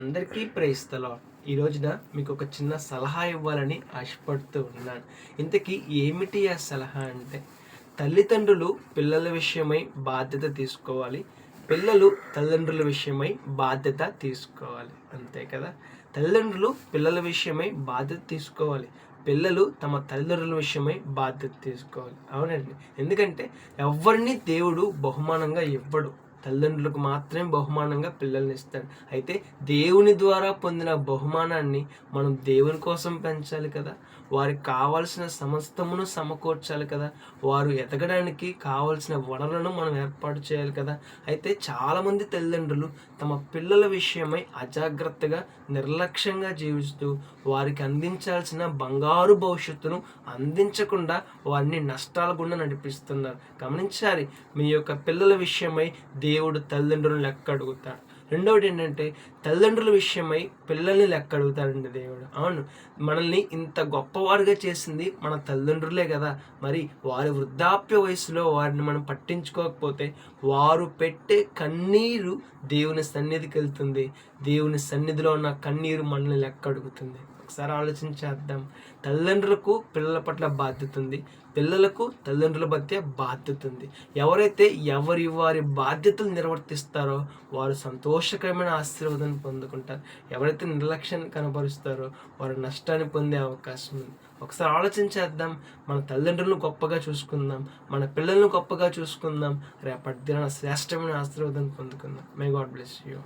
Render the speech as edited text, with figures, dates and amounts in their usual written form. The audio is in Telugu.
అందరికీ ప్రైజ్ ది లార్డ్. ఈ రోజున మీకు ఒక చిన్న సలహా ఇవ్వాలని ఆశపడుతూ ఉన్నాను. ఇంతకీ ఏమిటి ఆ సలహా అంటే, తల్లిదండ్రులు పిల్లల విషయమై బాధ్యత తీసుకోవాలి. పిల్లలు తల్లిదండ్రుల విషయమై బాధ్యత తీసుకోవాలి. అంతే కదా! తల్లిదండ్రులు పిల్లల విషయమై బాధ్యత తీసుకోవాలి. పిల్లలు తమ తల్లిదండ్రుల విషయమై బాధ్యత తీసుకోవాలి. అవునండి. ఎందుకంటే ఎవరిని దేవుడు బహుమానంగా ఇవ్వడు. తల్లిదండ్రులకు మాత్రమే బహుమానంగా పిల్లల్ని ఇస్తాడు. అయితే దేవుని ద్వారా పొందిన బహుమానాన్ని మనం దేవుని కోసం పెంచాలి కదా! వారికి కావాల్సిన సమస్తమును సమకూర్చాలి కదా! వారు ఎదగడానికి కావాల్సిన వనరులను మనం ఏర్పాటు చేయాలి కదా! అయితే చాలామంది తల్లిదండ్రులు తమ పిల్లల విషయమై అజాగ్రత్తగా, నిర్లక్ష్యంగా జీవిస్తూ వారికి అందించాల్సిన బంగారు భవిష్యత్తును అందించకుండా వారిని నష్టాల గుండా నడిపిస్తున్నారు. గమనించాలి. మీ యొక్క పిల్లల విషయమై దేవుడు తల్లిదండ్రులను లెక్క అడుగుతాడు. రెండవది ఏంటంటే, తల్లిదండ్రుల విషయమై పిల్లల్ని లెక్క అడుగుతాడండి దేవుడు. అవును, మనల్ని ఇంత గొప్పవారుగా చేసింది మన తల్లిదండ్రులే కదా! మరి వారి వృద్ధాప్య వయసులో వారిని మనం పట్టించుకోకపోతే వారు పెట్టే కన్నీరు దేవుని సన్నిధికి వెళ్తుంది. దేవుని సన్నిధిలో ఉన్న కన్నీరు మనల్ని లెక్క అడుగుతుంది. ఒకసారి ఆలోచించేద్దాం. తల్లిదండ్రులకు పిల్లల పట్ల బాధ్యత ఉంది. పిల్లలకు తల్లిదండ్రుల మధ్య బాధ్యత ఉంది. ఎవరైతే వారి బాధ్యతలు నిర్వర్తిస్తారో వారు సంతోషకరమైన ఆశీర్వాదాన్ని పొందుకుంటారు. ఎవరైతే నిర్లక్ష్యాన్ని కనబరుస్తారో వారు నష్టాన్ని పొందే అవకాశం ఉంది. ఒకసారి ఆలోచించేద్దాం. మన తల్లిదండ్రులను గొప్పగా చూసుకుందాం. మన పిల్లలను గొప్పగా చూసుకుందాం. రేపటి దినాన శ్రేష్టమైన ఆశీర్వాదాన్ని పొందుకుందాం. May God bless you.